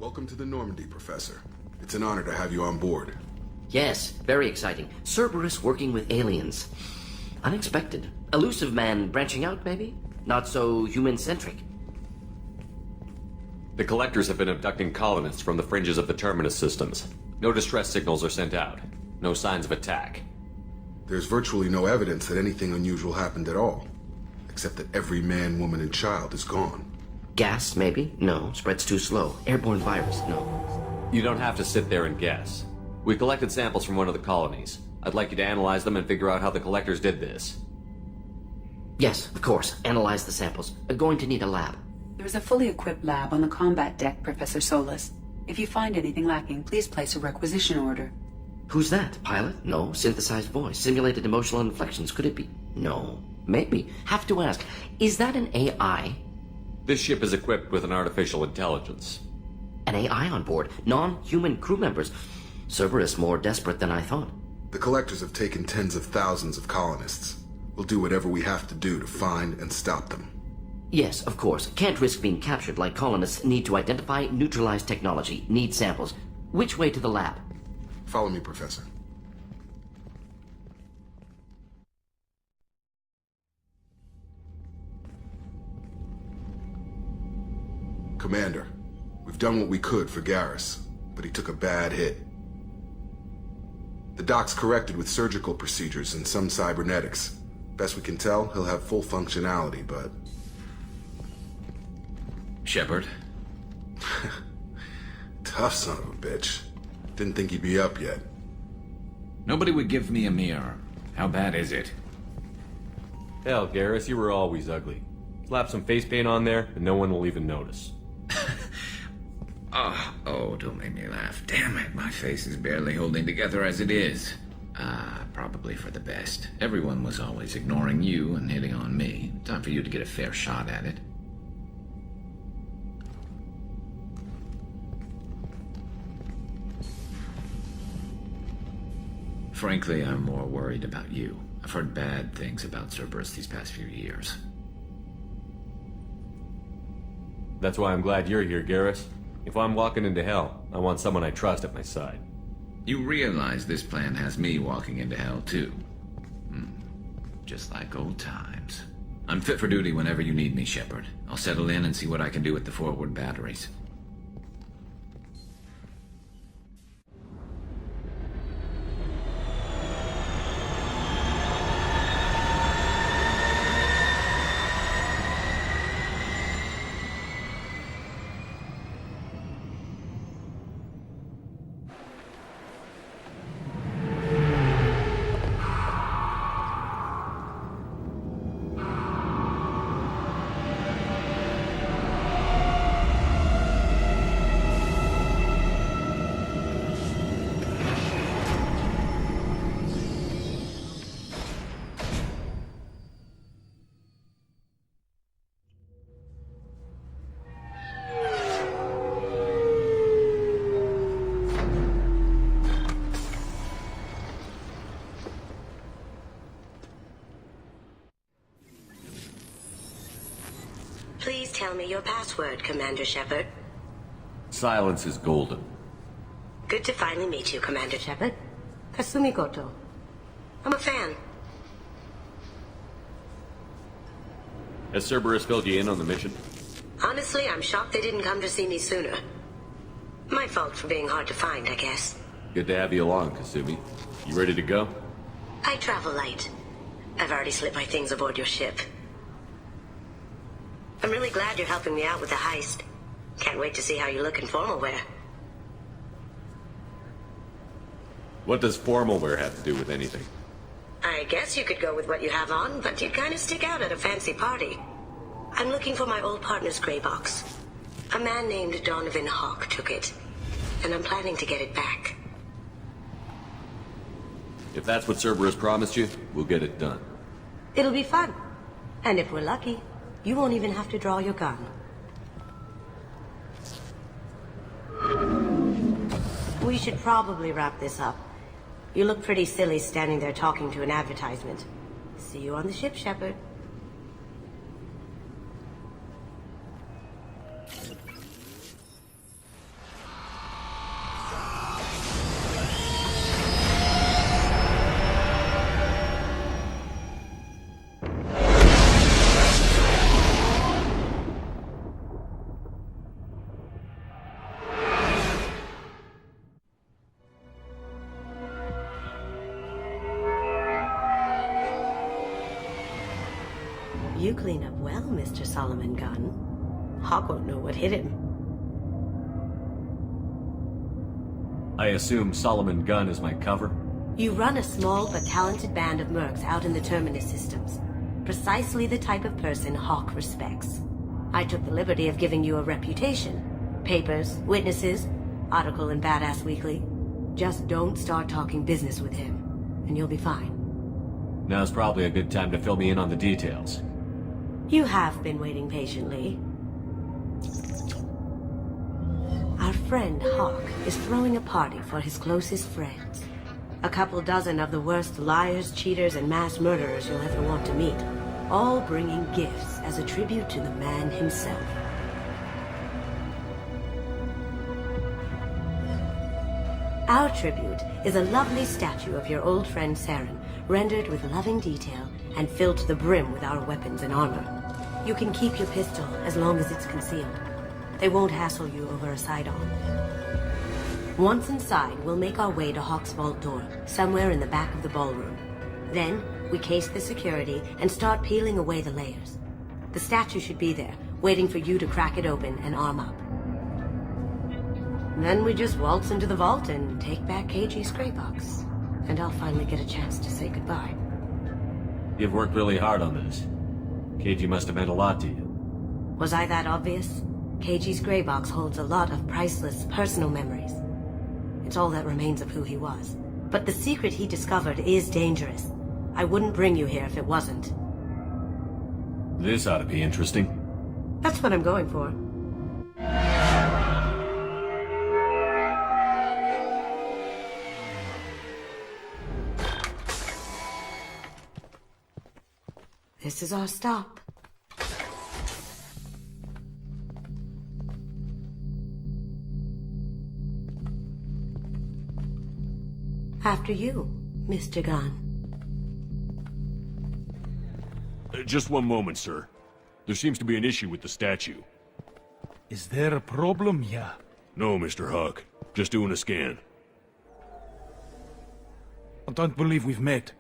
Welcome to the Normandy, Professor. It's an honor to have you on board. Yes, very exciting. Cerberus working with aliens. Unexpected. Elusive man branching out, maybe? Not so human-centric. The collectors have been abducting colonists from the fringes of the terminus systems. No distress signals are sent out. No signs of attack. There's virtually no evidence that anything unusual happened at all. Except that every man, woman, and child is gone. Gas, maybe? No. Spreads too slow. Airborne virus? No. You don't have to sit there and guess. We collected samples from one of the colonies. I'd like you to analyze them and figure out how the collectors did this. Yes, of course. Analyze the samples. Going to need a lab. There's a fully equipped lab on the combat deck, Professor Solis. If you find anything lacking, please place a requisition order. Who's that? Pilot? No. Synthesized voice. Simulated emotional inflections. Could it be? No. Maybe. Have to ask. Is that an AI? This ship is equipped with an artificial intelligence. An AI on board? Non-human crew members? Cerberus more desperate than I thought. The collectors have taken tens of thousands of colonists. We'll do whatever we have to do to find and stop them. Yes, of course. Can't risk being captured like colonists. Need to identify, neutralize technology. Need samples. Which way to the lab? Follow me, Professor. Commander, we've done what we could for Garrus, but he took a bad hit. The doc's corrected with surgical procedures and some cybernetics. Best we can tell, he'll have full functionality, but... Shepard? Tough son of a bitch. Didn't think he'd be up yet. Nobody would give me a mirror. How bad is it? Hell, Garrus, you were always ugly. Slap some face paint on there, and no one will even notice. Oh, don't make me laugh. Damn it, my face is barely holding together as it is. Probably for the best. Everyone was always ignoring you and hitting on me. Time for you to get a fair shot at it. Frankly, I'm more worried about you. I've heard bad things about Cerberus these past few years. That's why I'm glad you're here, Garrus. If I'm walking into hell, I want someone I trust at my side. You realize this plan has me walking into hell, too. Just like old times. I'm fit for duty whenever you need me, Shepard. I'll settle in and see what I can do with the forward batteries. Please tell me your password, Commander Shepard. Silence is golden. Good to finally meet you, Commander Shepard. Kasumi Goto. I'm a fan. Has Cerberus filled you in on the mission? Honestly, I'm shocked they didn't come to see me sooner. My fault for being hard to find, I guess. Good to have you along, Kasumi. You ready to go? I travel light. I've already slipped my things aboard your ship. I'm really glad you're helping me out with the heist. Can't wait to see how you look in formal wear. What does formal wear have to do with anything? I guess you could go with what you have on, but you'd kind of stick out at a fancy party. I'm looking for my old partner's gray box. A man named Donovan Hawk took it, and I'm planning to get it back. If that's what Cerberus promised you, we'll get it done. It'll be fun. And if we're lucky, you won't even have to draw your gun. We should probably wrap this up. You look pretty silly standing there talking to an advertisement. See you on the ship, Shepard. You clean up well, Mr. Solomon Gunn. Hawk won't know what hit him. I assume Solomon Gunn is my cover? You run a small but talented band of mercs out in the Terminus systems. Precisely the type of person Hawk respects. I took the liberty of giving you a reputation. Papers, witnesses, article in Badass Weekly. Just don't start talking business with him, and you'll be fine. Now's probably a good time to fill me in on the details. You have been waiting patiently. Our friend Hawk is throwing a party for his closest friends. A couple dozen of the worst liars, cheaters, and mass murderers you'll ever want to meet. All bringing gifts as a tribute to the man himself. Our tribute is a lovely statue of your old friend Saren, rendered with loving detail and filled to the brim with our weapons and armor. You can keep your pistol as long as it's concealed. They won't hassle you over a sidearm. Once inside, we'll make our way to Hawk's vault door, somewhere in the back of the ballroom. Then, we case the security and start peeling away the layers. The statue should be there, waiting for you to crack it open and arm up. Then we just waltz into the vault and take back KG's gray box. And I'll finally get a chance to say goodbye. You've worked really hard on this. KG must have meant a lot to you. Was I that obvious? KG's gray box holds a lot of priceless personal memories. It's all that remains of who he was. But the secret he discovered is dangerous. I wouldn't bring you here if it wasn't. This ought to be interesting. That's what I'm going for. This is our stop. After you, Mr. Gunn. Just one moment, sir. There seems to be an issue with the statue. Is there a problem here? No, Mr. Hawk. Just doing a scan. I don't believe we've met.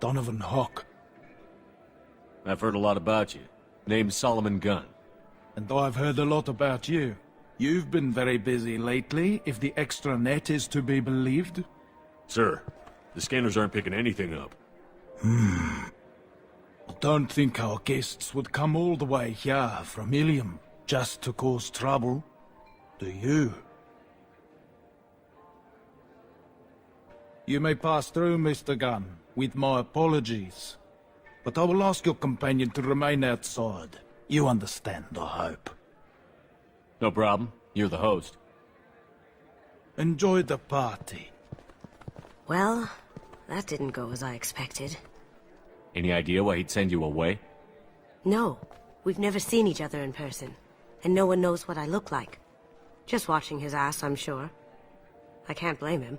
Donovan Hawk. I've heard a lot about you. Name's Solomon Gunn. And I've heard a lot about you. You've been very busy lately, if the extranet is to be believed. Sir, the scanners aren't picking anything up. I don't think our guests would come all the way here from Ilium just to cause trouble. Do you? You may pass through, Mr. Gunn, with my apologies. But I will ask your companion to remain outside. You understand, I hope. No problem. You're the host. Enjoy the party. Well, that didn't go as I expected. Any idea why he'd send you away? No, we've never seen each other in person, and no one knows what I look like. Just watching his ass, I'm sure. I can't blame him.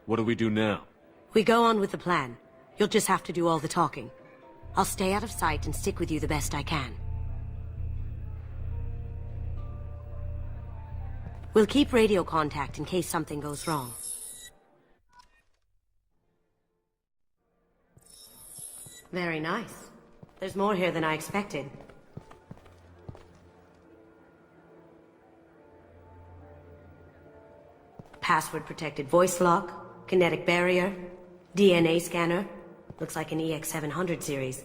What do we do now? We go on with the plan. You'll just have to do all the talking. I'll stay out of sight and stick with you the best I can. We'll keep radio contact in case something goes wrong. Very nice. There's more here than I expected. Password-protected voice lock, kinetic barrier, DNA scanner. Looks like an EX700 series.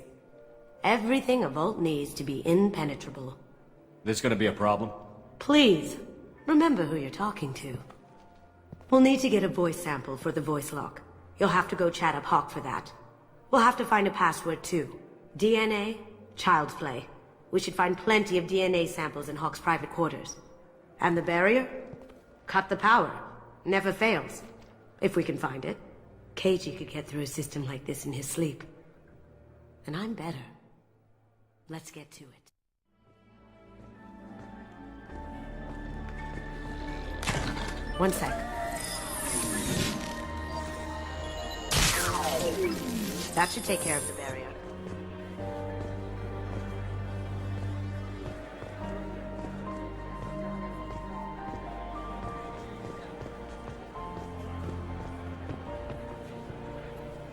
Everything a vault needs to be impenetrable. This gonna be a problem? Please, remember who you're talking to. We'll need to get a voice sample for the voice lock. You'll have to go chat up Hawk for that. We'll have to find a password too. DNA, child's play. We should find plenty of DNA samples in Hawk's private quarters. And the barrier? Cut the power. Never fails. If we can find it. KG could get through a system like this in his sleep. And I'm better. Let's get to it. One sec. That should take care of the barrier.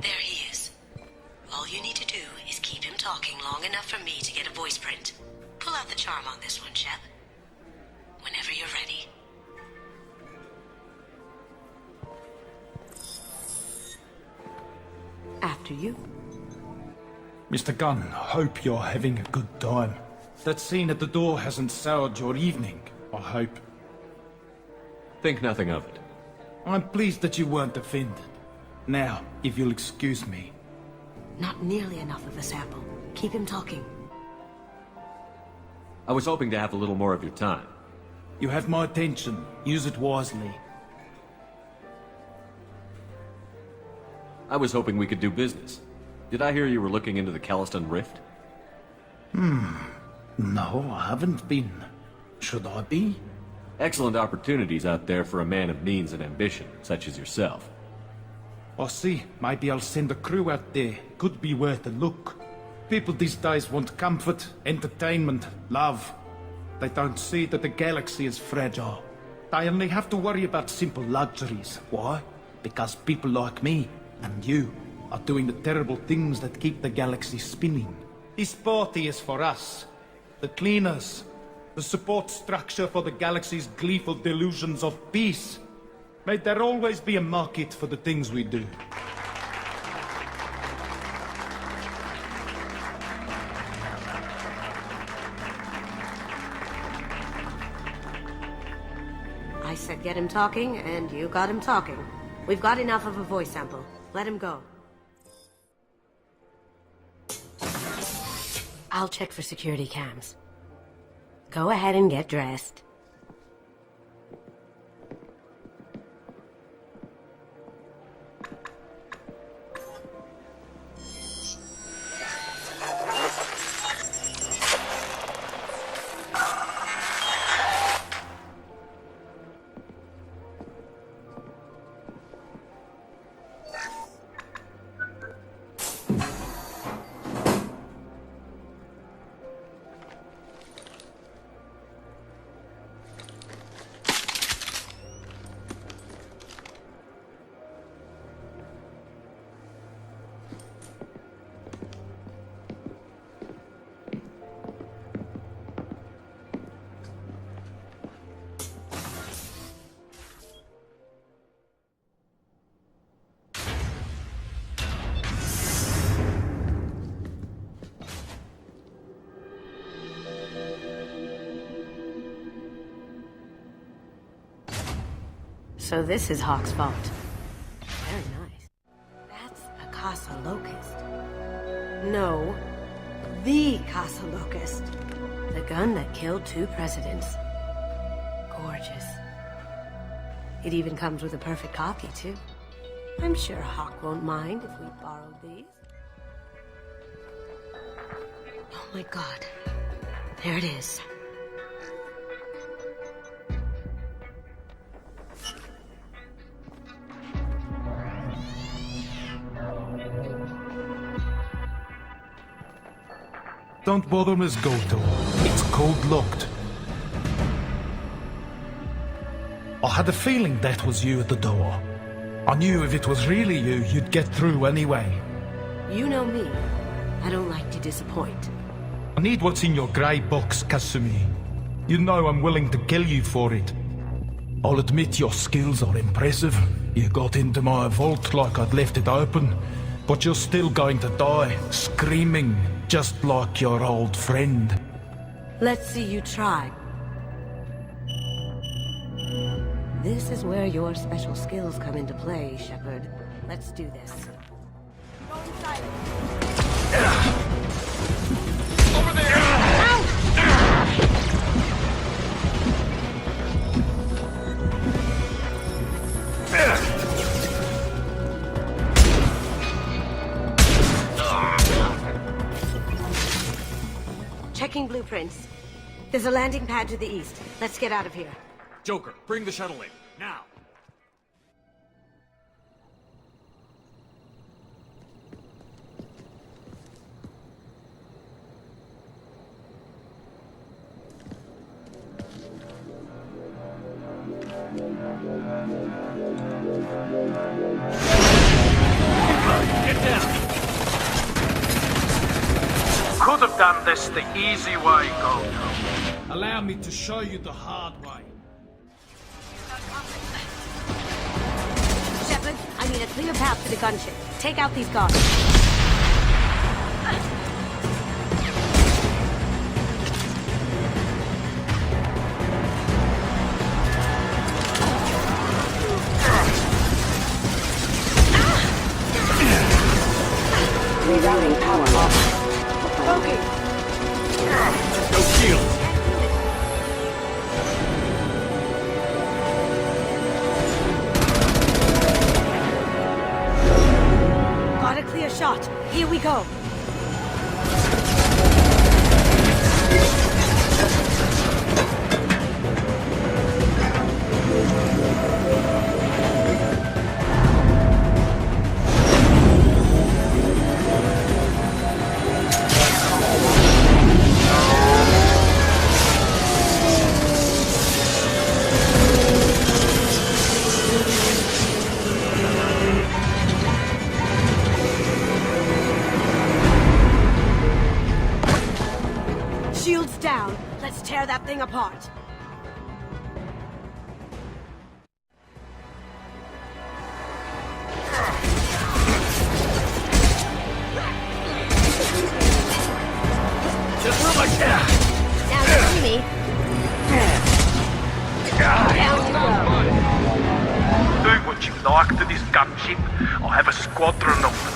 There he is. All you need to do is keep charm on this one, Shep. Whenever you're ready. After you. Mr. Gunn, hope you're having a good time. That scene at the door hasn't soured your evening, I hope. Think nothing of it. I'm pleased that you weren't offended. Now, if you'll excuse me. Not nearly enough of a sample. Keep him talking. I was hoping to have a little more of your time. You have my attention. Use it wisely. I was hoping we could do business. Did I hear you were looking into the Calliston Rift? No, I haven't been. Should I be? Excellent opportunities out there for a man of means and ambition, such as yourself. I see. Maybe I'll send a crew out there. Could be worth a look. People these days want comfort, entertainment, love. They don't see that the galaxy is fragile. They only have to worry about simple luxuries. Why? Because people like me and you are doing the terrible things that keep the galaxy spinning. This party is for us, the cleaners, the support structure for the galaxy's gleeful delusions of peace. May there always be a market for the things we do. I said get him talking, and you got him talking. We've got enough of a voice sample. Let him go. I'll check for security cams. Go ahead and get dressed. So this is Hawk's fault. Very nice. That's a Casa Locust. No, the Casa Locust. The gun that killed 2 presidents. Gorgeous. It even comes with a perfect copy, too. I'm sure Hawk won't mind if we borrowed these. Oh my god. There it is. Don't bother, Miss Goto. It's code-locked. I had a feeling that was you at the door. I knew if it was really you, you'd get through anyway. You know me. I don't like to disappoint. I need what's in your grey box, Kasumi. You know I'm willing to kill you for it. I'll admit your skills are impressive. You got into my vault like I'd left it open. But you're still going to die, screaming, just like your old friend. Let's see you try. This is where your special skills come into play, Shepard. Let's do this. Go inside. Over there! Ow! Checking blueprints. There's a landing pad to the east. Let's get out of here. Joker, bring the shuttle in, now! Get down! should have done this the easy way, Gold. Allow me to show you the hard way. Shepard, I need a clear path to the gunship. Take out these guards. Rerouting power off. Okay. No shield. Got a clear shot. Here we go. Shields down. Let's tear that thing apart. Just like that. Now you see me. Down you go. Do what you like to this gunship. I'll have a squadron of them.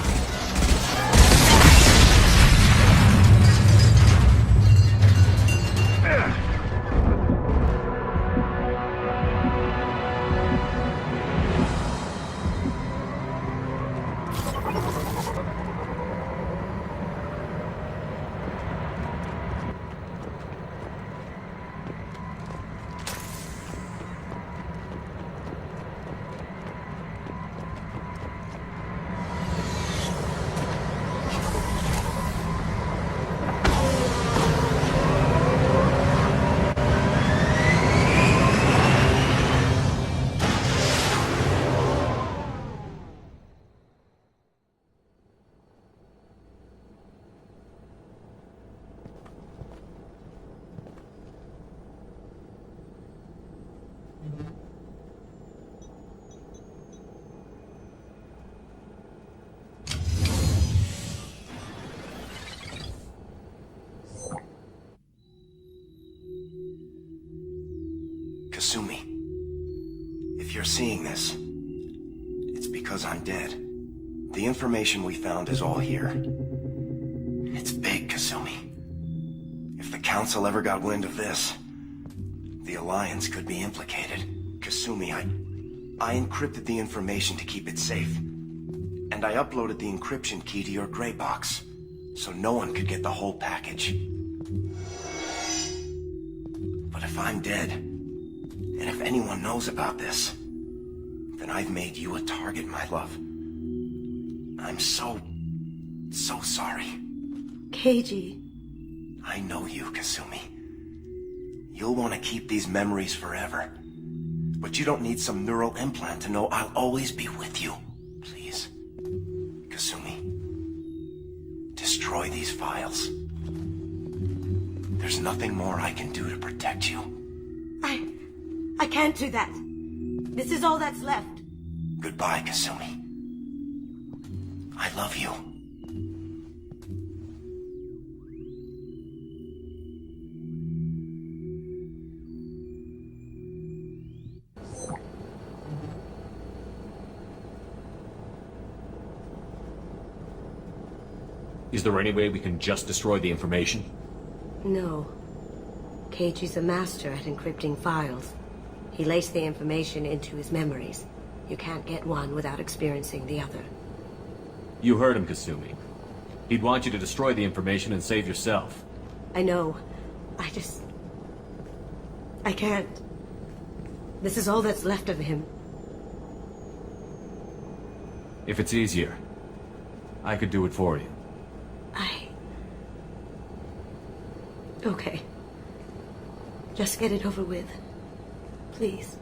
Kasumi, if you're seeing this, it's because I'm dead. The information we found is all here. It's big, Kasumi. If the Council ever got wind of this, the Alliance could be implicated. Kasumi, I encrypted the information to keep it safe. And I uploaded the encryption key to your gray box, so no one could get the whole package. But if I'm dead, and if anyone knows about this, then I've made you a target, my love. I'm so sorry. Keiji. I know you, Kasumi. You'll want to keep these memories forever. But you don't need some neural implant to know I'll always be with you. Please. Kasumi. Destroy these files. There's nothing more I can do to protect you. I can't do that. This is all that's left. Goodbye, Kasumi. I love you. Is there any way we can just destroy the information? No. Keiji's a master at encrypting files. He laced the information into his memories. You can't get one without experiencing the other. You heard him, Kasumi. He'd want you to destroy the information and save yourself. I know. I can't. This is all that's left of him. If it's easier, I could do it for you. Okay. Just get it over with. Please.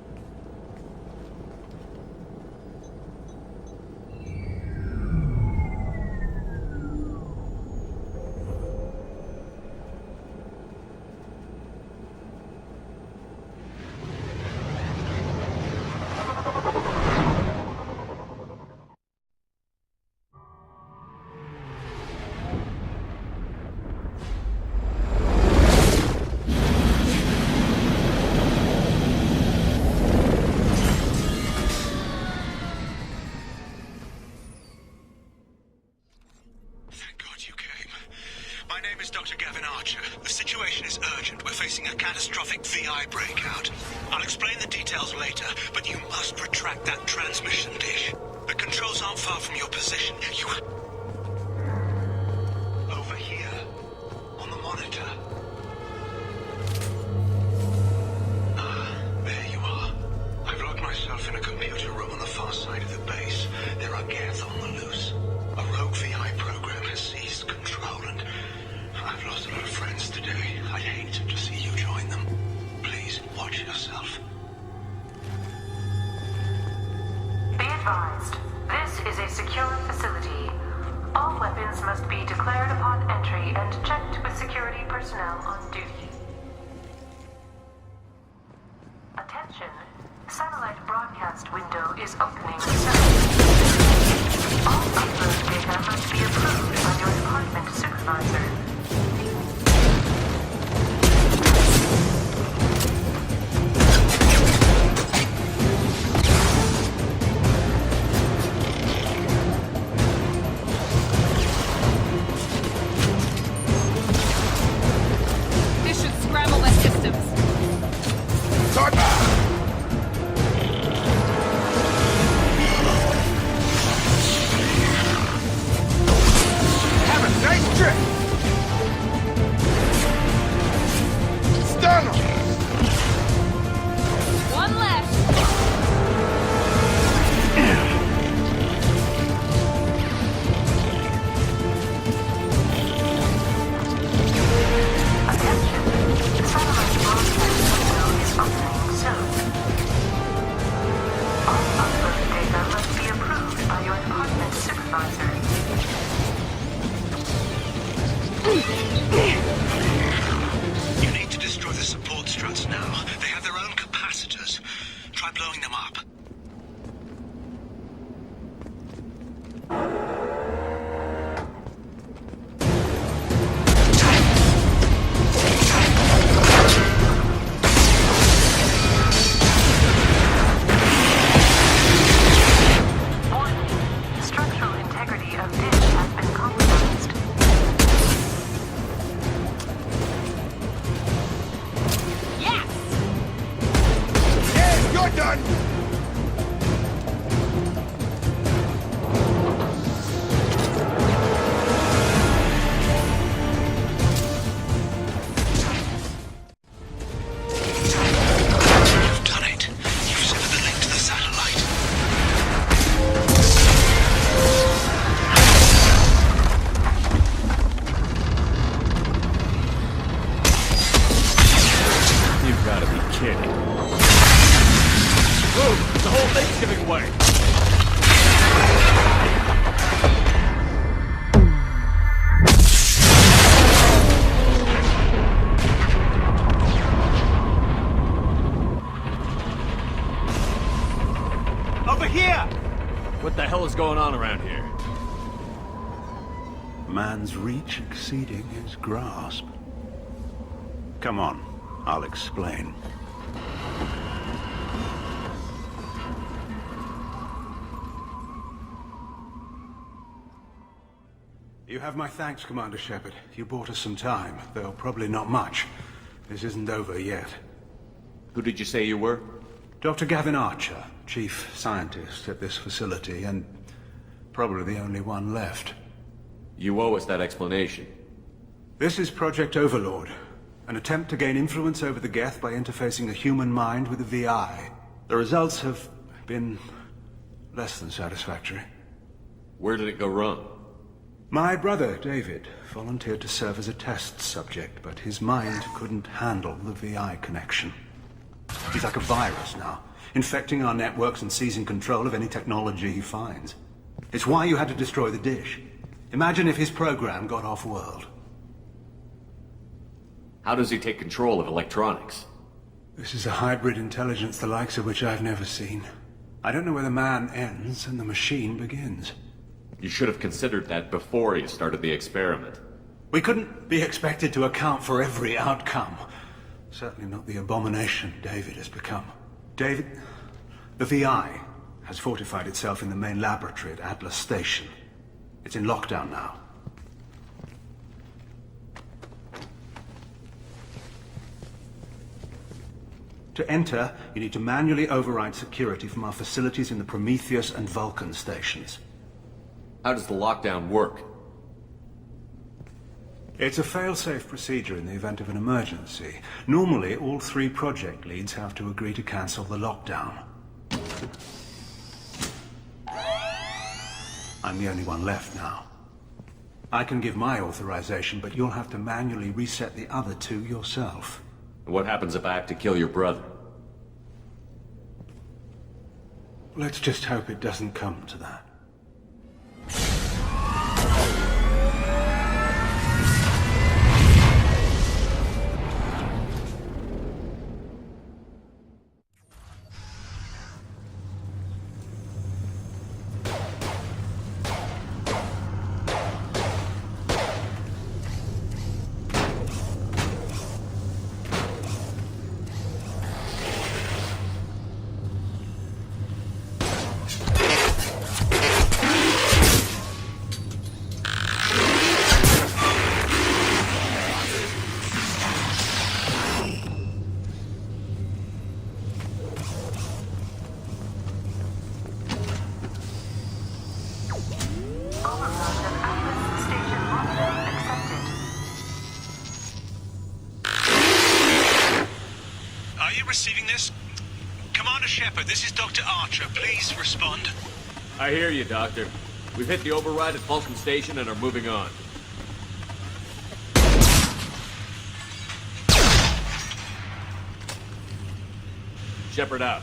I'll explain the details later, but you must retract that transmission dish. The controls aren't far from your position. You... Over here, on the monitor. There you are. I've locked myself in a computer room on the far side of the base. There are Geth on the loose. A rogue VI program has seized control, and I've lost a lot of friends today. I'd hate to see you join them. Please, watch yourself. Be advised, this is a secure facility. All weapons must be declared upon entry and checked with security personnel on duty. Attention, satellite broadcast window is opening soon. All upload data must be approved by your department supervisor. This should scramble the systems. Nice trick! Stun him! One left. Attention, satellite broadcast window is opening soon. All upload data must be approved by your department supervisor. You need to destroy the support struts now. They have their own capacitors. Try blowing them up. Warning, structural integrity of dish has been compromised. You're done! You've done it. You've severed the link to the satellite. You've got to be kidding. Move! The whole thing's giving way! Over here! What the hell is going on around here? Man's reach exceeding his grasp. Come on, I'll explain. You have my thanks, Commander Shepard. You bought us some time, though probably not much. This isn't over yet. Who did you say you were? Dr. Gavin Archer, chief scientist at this facility, and probably the only one left. You owe us that explanation. This is Project Overlord, an attempt to gain influence over the Geth by interfacing a human mind with a VI. The results have been less than satisfactory. Where did it go wrong? My brother, David, volunteered to serve as a test subject, but his mind couldn't handle the VI connection. He's like a virus now, infecting our networks and seizing control of any technology he finds. It's why you had to destroy the dish. Imagine if his program got off-world. How does he take control of electronics? This is a hybrid intelligence the likes of which I've never seen. I don't know where the man ends and the machine begins. You should have considered that before you started the experiment. We couldn't be expected to account for every outcome. Certainly not the abomination David has become. David, the VI has fortified itself in the main laboratory at Atlas Station. It's in lockdown now. To enter, you need to manually override security from our facilities in the Prometheus and Vulcan stations. How does the lockdown work? It's a fail-safe procedure in the event of an emergency. Normally, all 3 project leads have to agree to cancel the lockdown. I'm the only one left now. I can give my authorization, but you'll have to manually reset the other 2 yourself. What happens if I have to kill your brother? Let's just hope it doesn't come to that. Receiving this? Commander Shepard, this is Dr. Archer. Please respond. I hear you, Doctor. We've hit the override at Vulcan Station and are moving on. Shepard out.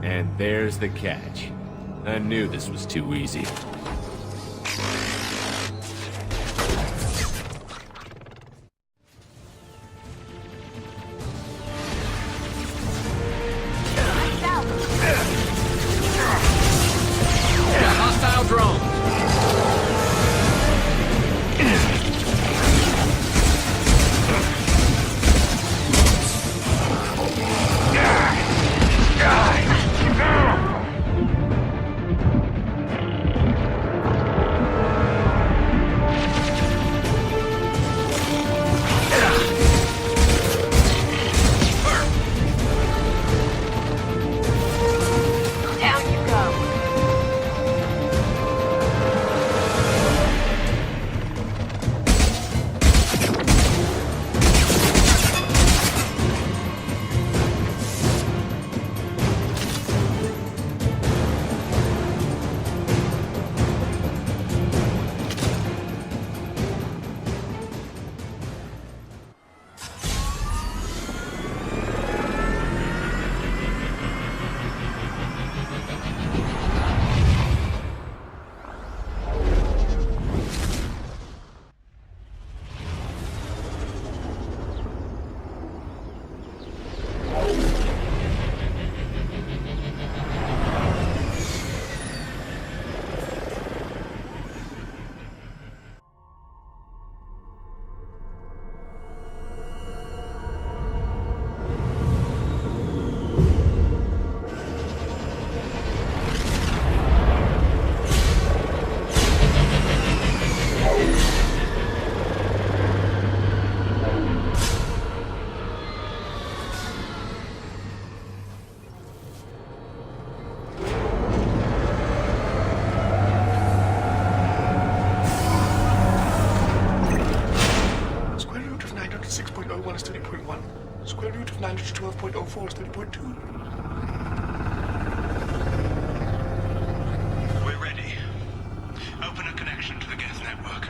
And there's the catch. I knew this was too easy. Hostile drone. is 30.1. Square root of 912.04 is 30.2. We're ready. Open a connection to the Geth network.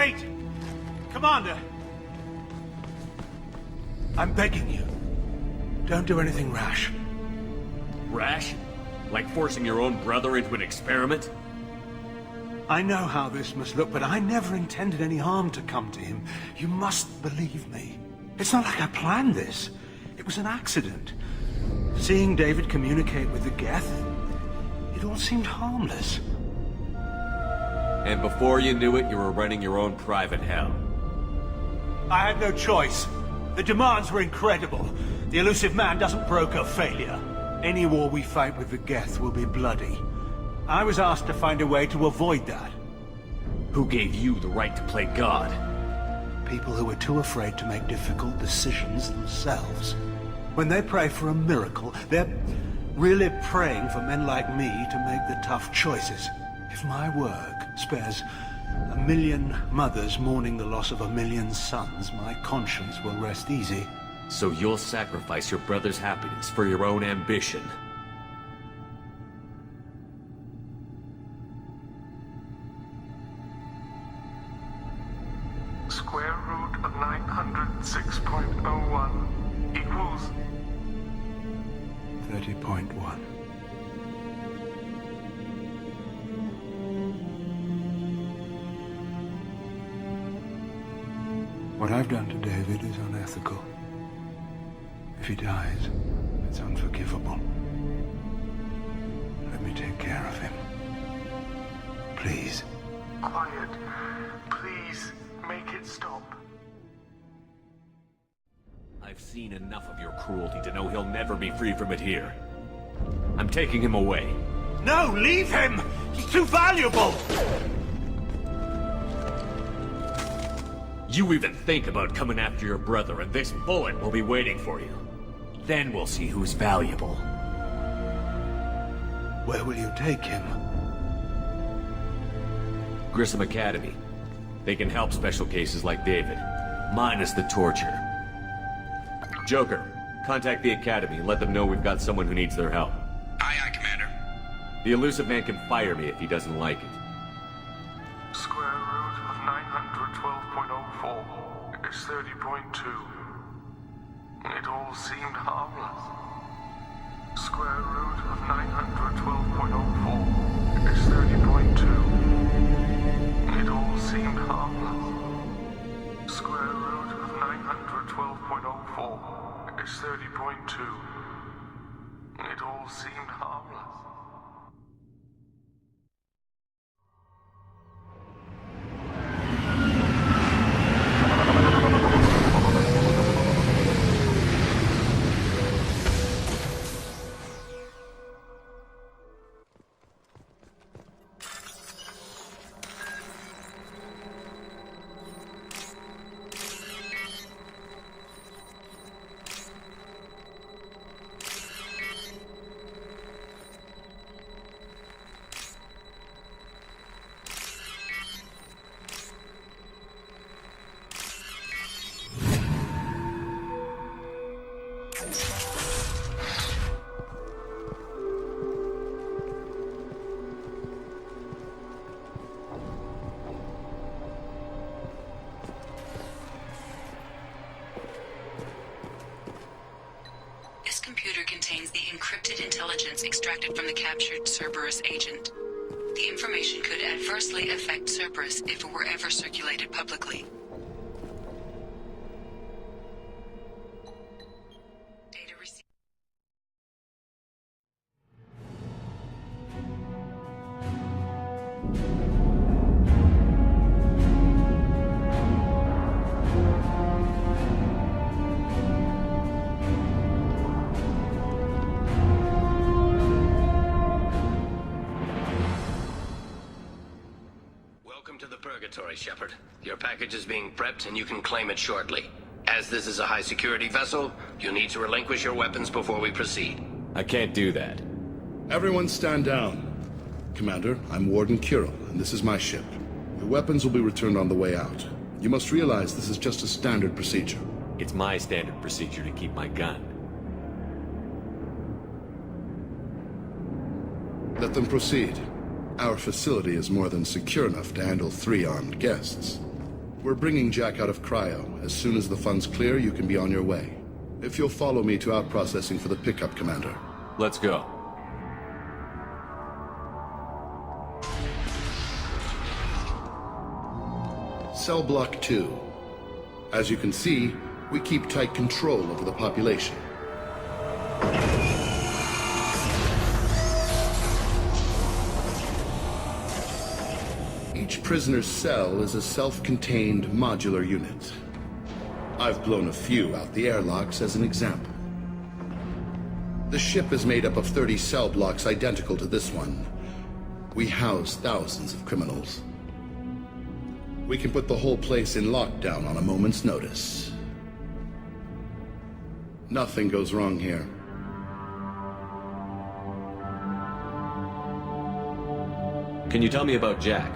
Wait! Commander! I'm begging you. Don't do anything rash. Rash? Like forcing your own brother into an experiment? I know how this must look, but I never intended any harm to come to him. You must believe me. It's not like I planned this. It was an accident. Seeing David communicate with the Geth, it all seemed harmless. And before you knew it, you were running your own private hell. I had no choice. The demands were incredible. The elusive man doesn't broker failure. Any war we fight with the Geth will be bloody. I was asked to find a way to avoid that. Who gave you the right to play God? People who are too afraid to make difficult decisions themselves. When they pray for a miracle, they're really praying for men like me to make the tough choices. If my work spares 1 million mothers mourning the loss of 1 million sons, my conscience will rest easy. So you'll sacrifice your brother's happiness for your own ambition? Square root of 906.01 equals 30.1. What I've done to David is unethical. If he dies, it's unforgivable. Let me take care of him. Please. quiet. Please, make it stop. I've seen enough of your cruelty to know he'll never be free from it here. I'm taking him away. No, leave him! He's too valuable! You even think about coming after your brother, and this bullet will be waiting for you. Then we'll see who's valuable. Where will you take him? Grissom Academy. They can help special cases like David, minus the torture. Joker, contact the Academy and let them know we've got someone who needs their help. Aye, aye, Commander. The elusive man can fire me if he doesn't like it. Square root of 912.04 is 30.2. It all seemed harmless. Square root of 912.04 is 30.2. It all seemed harmless. Square root of 912.04 is 30.2. It all seemed harmless. This computer contains the encrypted intelligence extracted from the captured Cerberus agent. The information could adversely affect Cerberus if it were ever circulated publicly. Data received. Welcome to the Purgatory, Shepard. Your package is being prepped and you can claim it shortly. As this is a high-security vessel, you'll need to relinquish your weapons before we proceed. I can't do that. Everyone stand down. Commander, I'm Warden Kirill, and this is my ship. Your weapons will be returned on the way out. You must realize this is just a standard procedure. It's my standard procedure to keep my gun. Let them proceed. Our facility is more than secure enough to handle 3 armed guests. We're bringing Jack out of cryo. As soon as the funds clear, you can be on your way. If you'll follow me to out-processing for the pickup, Commander. Let's go. Cell Block 2. As you can see, we keep tight control over the population. Each prisoner's cell is a self-contained modular unit. I've blown a few out the airlocks as an example. The ship is made up of 30 cell blocks identical to this one. We house thousands of criminals. We can put the whole place in lockdown on a moment's notice. Nothing goes wrong here. Can you tell me about Jack?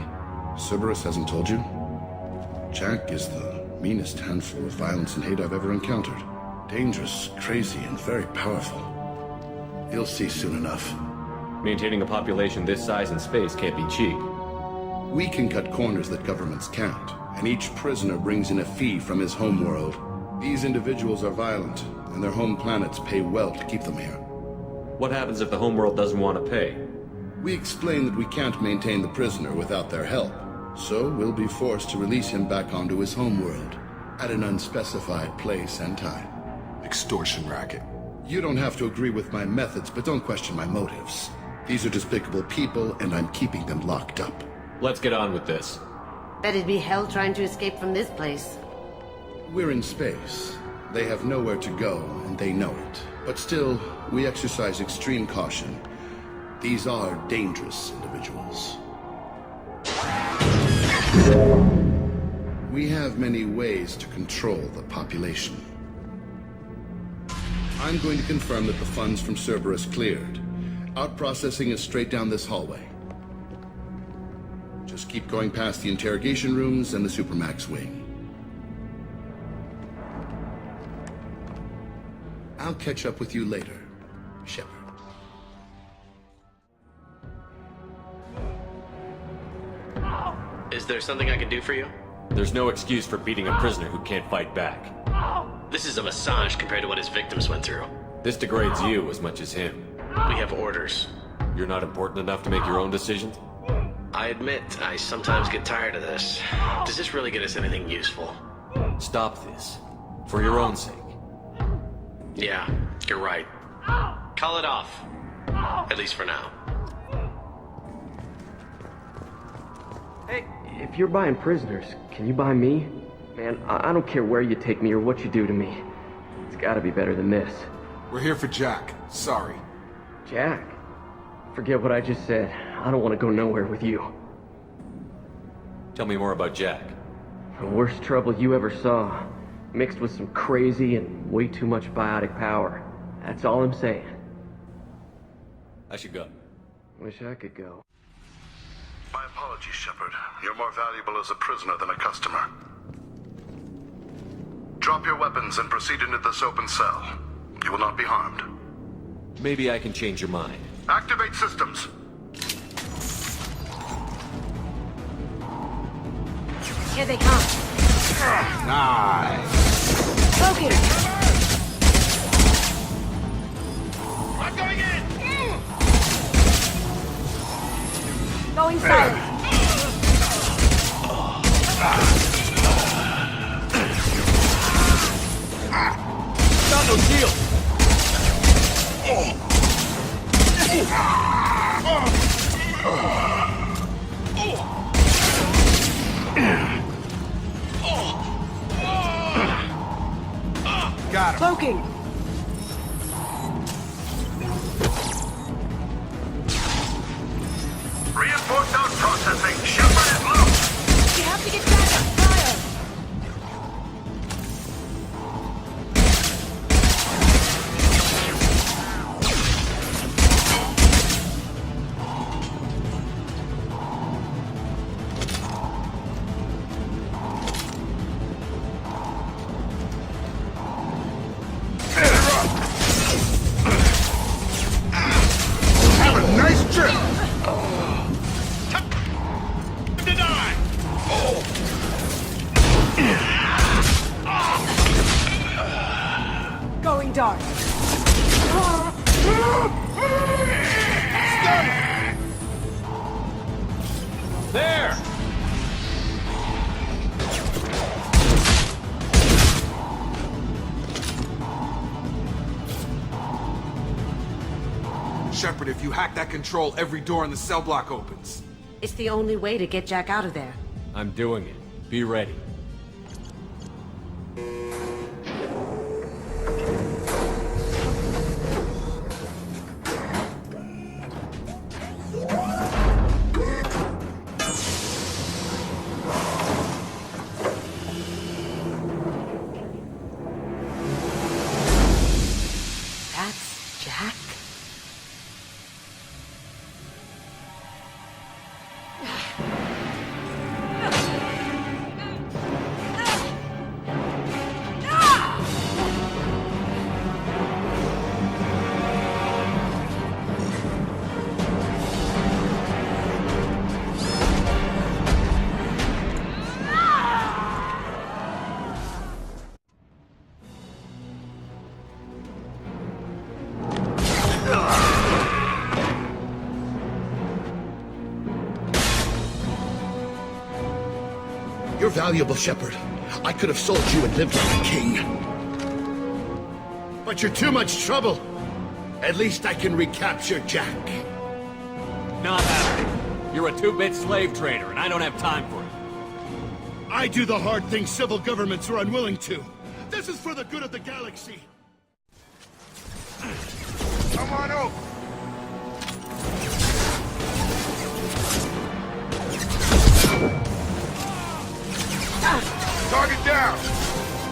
Cerberus hasn't told you? Jack is the meanest handful of violence and hate I've ever encountered. Dangerous, crazy, and very powerful. You'll see soon enough. Maintaining a population this size in space can't be cheap. We can cut corners that governments can't, and each prisoner brings in a fee from his homeworld. These individuals are violent, and their home planets pay well to keep them here. What happens if the homeworld doesn't want to pay? We explain that we can't maintain the prisoner without their help, so we'll be forced to release him back onto his homeworld, at an unspecified place and time. Extortion racket. You don't have to agree with my methods, but don't question my motives. These are despicable people, and I'm keeping them locked up. Let's get on with this. Bet it'd be hell trying to escape from this place. We're in space. They have nowhere to go, and they know it. But still, we exercise extreme caution. These are dangerous individuals. We have many ways to control the population. I'm going to confirm that the funds from Cerberus cleared. Out-processing is straight down this hallway. Just keep going past the interrogation rooms and the Supermax wing. I'll catch up with you later, Shepard. Is there something I can do for you? There's no excuse for beating a prisoner who can't fight back. This is a massage compared to what his victims went through. This degrades you as much as him. We have orders. You're not important enough to make your own decisions? I admit, I sometimes get tired of this. Does this really get us anything useful? Stop this. For your own sake. Yeah, you're right. Call it off. At least for now. Hey, if you're buying prisoners, can you buy me? Man, I don't care where you take me or what you do to me. It's gotta be better than this. We're here for Jack. Sorry. Jack? Forget what I just said. I don't want to go nowhere with you. Tell me more about Jack. The worst trouble you ever saw. Mixed with some crazy and way too much biotic power. That's all I'm saying. I should go. Wish I could go. My apologies, Shepard. You're more valuable as a prisoner than a customer. Drop your weapons and proceed into this open cell. You will not be harmed. Maybe I can change your mind. Activate systems. Here they come. Nice. Focus. I'm going in! Going silent. Got no shield! Got him. Cloaking. Reinforced out processing. Shepard is loose. You have to get back on fire. dart. There! Shepard, if you hack that control, every door in the cell block opens. It's the only way to get Jack out of there. I'm doing it. Be ready. That's Jack? You're valuable, Shepard. I could have sold you and lived like a king. But you're too much trouble. At least I can recapture Jack. Not happening. You're a two-bit slave trader, and I don't have time for it. I do the hard things civil governments are unwilling to. This is for the good of the galaxy. Come on over. Target down!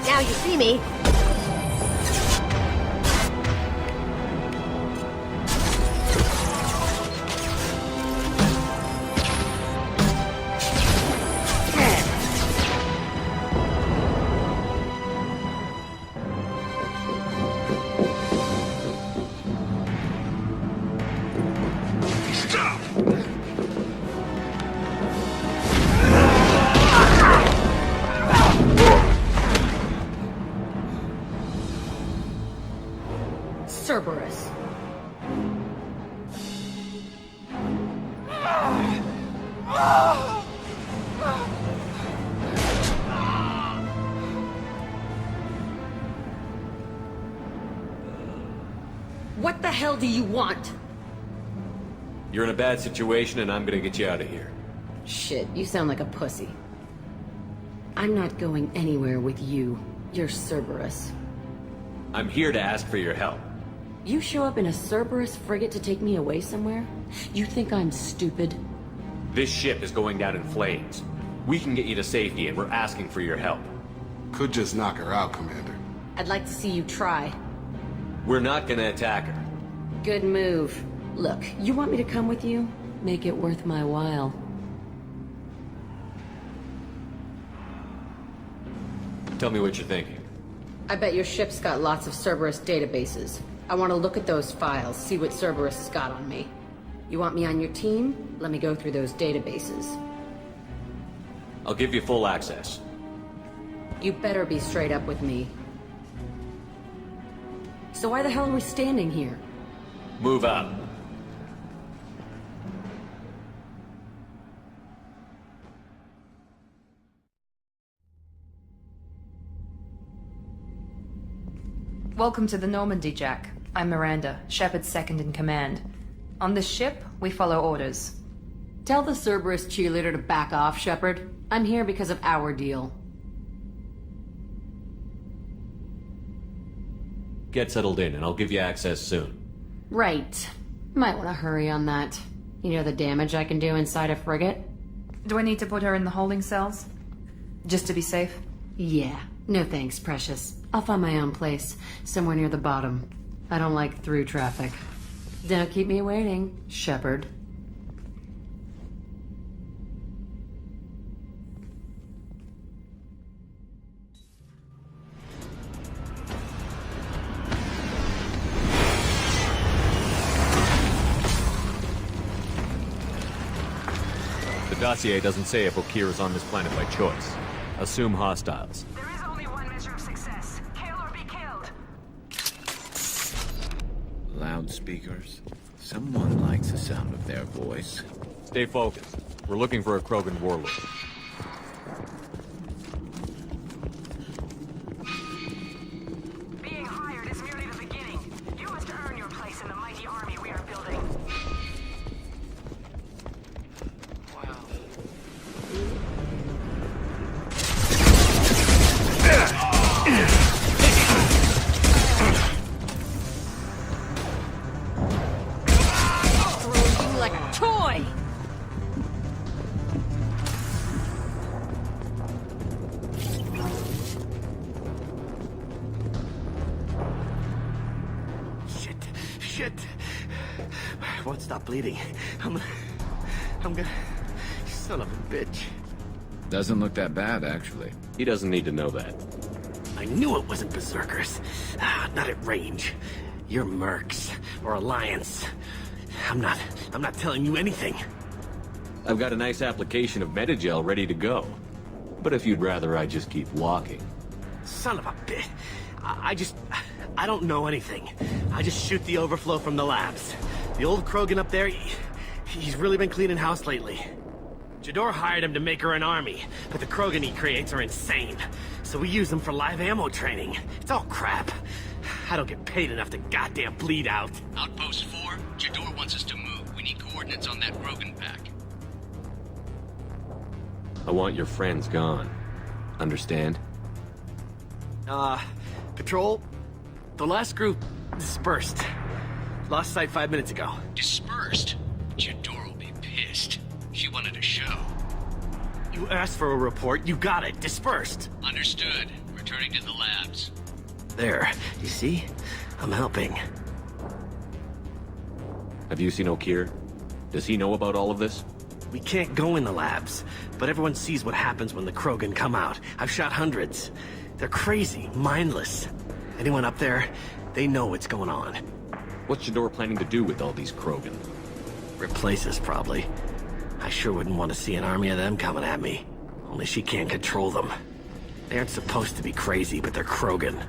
Now you see me. Stop! Cerberus. What the hell do you want? You're in a bad situation, and I'm gonna get you out of here. Shit, you sound like a pussy. I'm not going anywhere with you. You're Cerberus. I'm here to ask for your help. You show up in a Cerberus frigate to take me away somewhere? You think I'm stupid? This ship is going down in flames. We can get you to safety, and we're asking for your help. Could just knock her out, Commander. I'd like to see you try. We're not gonna attack her. Good move. Look, you want me to come with you? Make it worth my while. Tell me what you're thinking. I bet your ship's got lots of Cerberus databases. I want to look at those files, see what Cerberus has got on me. You want me on your team? Let me go through those databases. I'll give you full access. You better be straight up with me. So why the hell are we standing here? Move up. Welcome to the Normandy, Jack. I'm Miranda, Shepard's second in command. On this ship, we follow orders. Tell the Cerberus cheerleader to back off, Shepard. I'm here because of our deal. Get settled in, and I'll give you access soon. Right. Might want to hurry on that. You know the damage I can do inside a frigate? Do I need to put her in the holding cells? Just to be safe? Yeah. No thanks, precious. I'll find my own place, somewhere near the bottom. I don't like through traffic. Don't keep me waiting, Shepard. The dossier doesn't say if Okir is on this planet by choice. Assume hostiles. There is only one measure of success. Kill or be killed. Loudspeakers? Someone likes the sound of their voice. Stay focused. We're looking for a Krogan warlord. Being hired is merely the beginning. You must earn your place in the mighty army we are building. Throw you like a toy! Shit. I won't stop bleeding. I'm gonna... Son of a bitch. Doesn't look that bad, actually. He doesn't need to know that. I knew it wasn't berserkers. Not at range. You're mercs. Or Alliance. I'm not telling you anything. I've got a nice application of Metagel ready to go. But if you'd rather I just keep walking. Son of a bitch. I don't know anything. I just shoot the overflow from the labs. The old Krogan up there, he's really been cleaning house lately. Jador hired him to make her an army, but the Krogan he creates are insane. So we use them for live ammo training. It's all crap. I don't get paid enough to goddamn bleed out. Outpost 4, Jador wants us to move. We need coordinates on that Krogan pack. I want your friends gone. Understand? Patrol, the last group dispersed. Lost sight 5 minutes ago. Dispersed? Jador will be pissed. She wanted a show. You asked for a report, you got it. Dispersed. Understood. Returning to the labs. There, you see? I'm helping. Have you seen O'Keir? Does he know about all of this? We can't go in the labs, but everyone sees what happens when the Krogan come out. I've shot hundreds. They're crazy, mindless. Anyone up there, they know what's going on. What's Jador planning to do with all these Krogan? Replace us, probably. I sure wouldn't want to see an army of them coming at me. Only she can't control them. They aren't supposed to be crazy, but they're Krogan.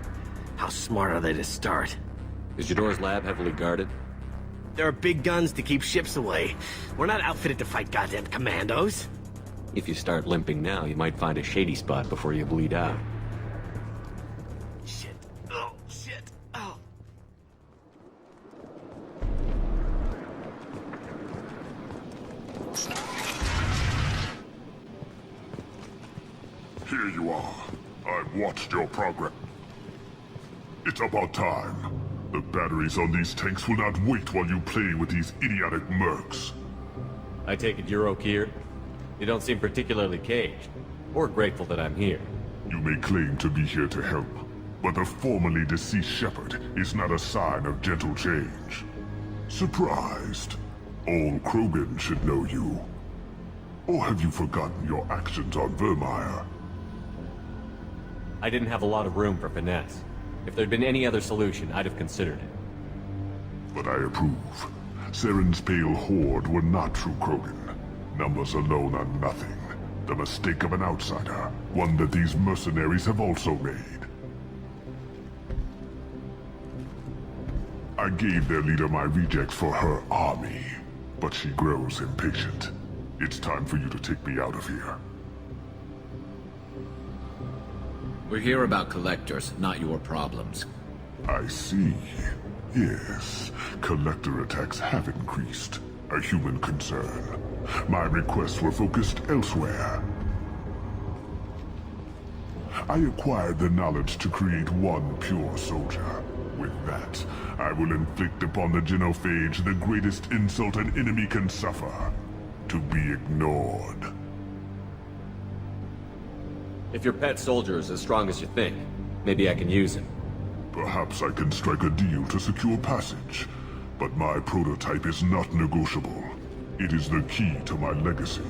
How smart are they to start? Is Jador's lab heavily guarded? There are big guns to keep ships away. We're not outfitted to fight goddamn commandos. If you start limping now, you might find a shady spot before you bleed out. Shit. Oh, shit. Oh. Here you are. I've watched your progress. It's about time. The batteries on these tanks will not wait while you play with these idiotic mercs. I take it you're O'Keir? You don't seem particularly caged, or grateful that I'm here. You may claim to be here to help, but the formerly deceased Shepard is not a sign of gentle change. Surprised? All Krogan should know you. Or have you forgotten your actions on Vermeer? I didn't have a lot of room for finesse. If there'd been any other solution, I'd have considered it. But I approve. Saren's pale horde were not true Krogan. Numbers alone are nothing. The mistake of an outsider. One that these mercenaries have also made. I gave their leader my rejects for her army, but she grows impatient. It's time for you to take me out of here. We're here about collectors, not your problems. I see. Yes, collector attacks have increased. A human concern. My requests were focused elsewhere. I acquired the knowledge to create one pure soldier. With that, I will inflict upon the genophage the greatest insult an enemy can suffer. To be ignored. If your pet soldier is as strong as you think, maybe I can use him. Perhaps I can strike a deal to secure passage. But my prototype is not negotiable. It is the key to my legacy.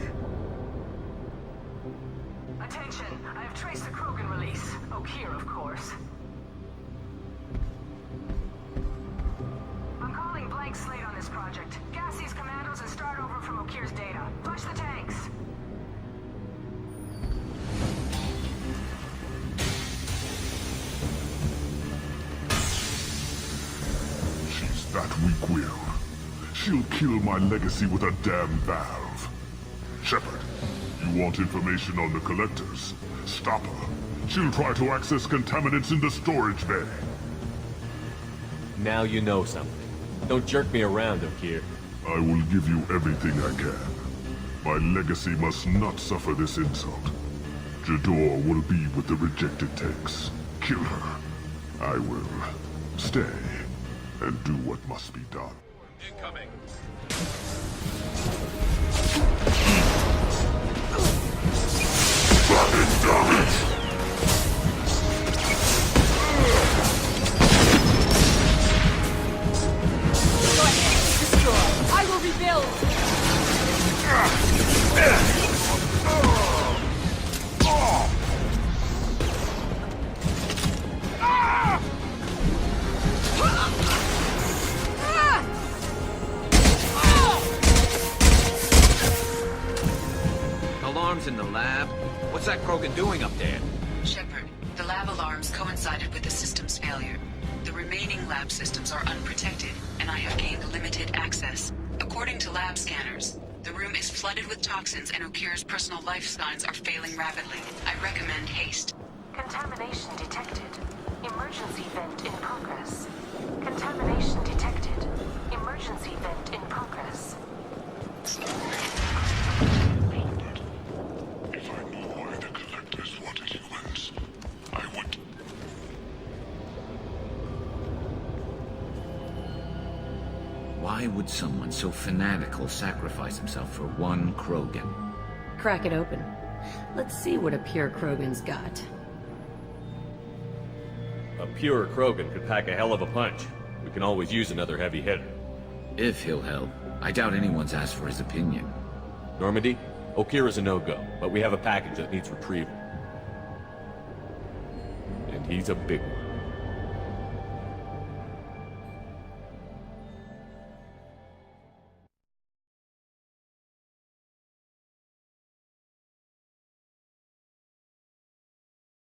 Attention, I have traced the Krogan release. O'Keir, of course. I'm calling blank slate on this project. Gas these commandos and start over from O'Keir's data. Flush the tanks. She's that weak-willed. She'll kill my legacy with a damn valve. Shepard, you want information on the Collectors? Stop her. She'll try to access contaminants in the storage bay. Now you know something. Don't jerk me around, Okir. I will give you everything I can. My legacy must not suffer this insult. Jador will be with the rejected tanks. Kill her. I will stay and do what must be done. Incoming. Fucking damn it! Go ahead, destroy. I will rebuild. Alarms in the lab? What's that Krogan doing up there? Shepard, the lab alarms coincided with the system's failure. The remaining lab systems are unprotected, and I have gained limited access. According to lab scanners, the room is flooded with toxins and Okir's personal life signs are failing rapidly. I recommend haste. Contamination detected. Emergency vent in progress. Contamination detected. Emergency vent in progress. If I knew why the Collectors wanted humans, I would... Why would someone so fanatical sacrifice himself for one Krogan? Crack it open. Let's see what a pure Krogan's got. A pure Krogan could pack a hell of a punch. We can always use another heavy hitter. If he'll help. I doubt anyone's asked for his opinion. Normandy, Okir is a no-go, but we have a package that needs retrieval. And he's a big one.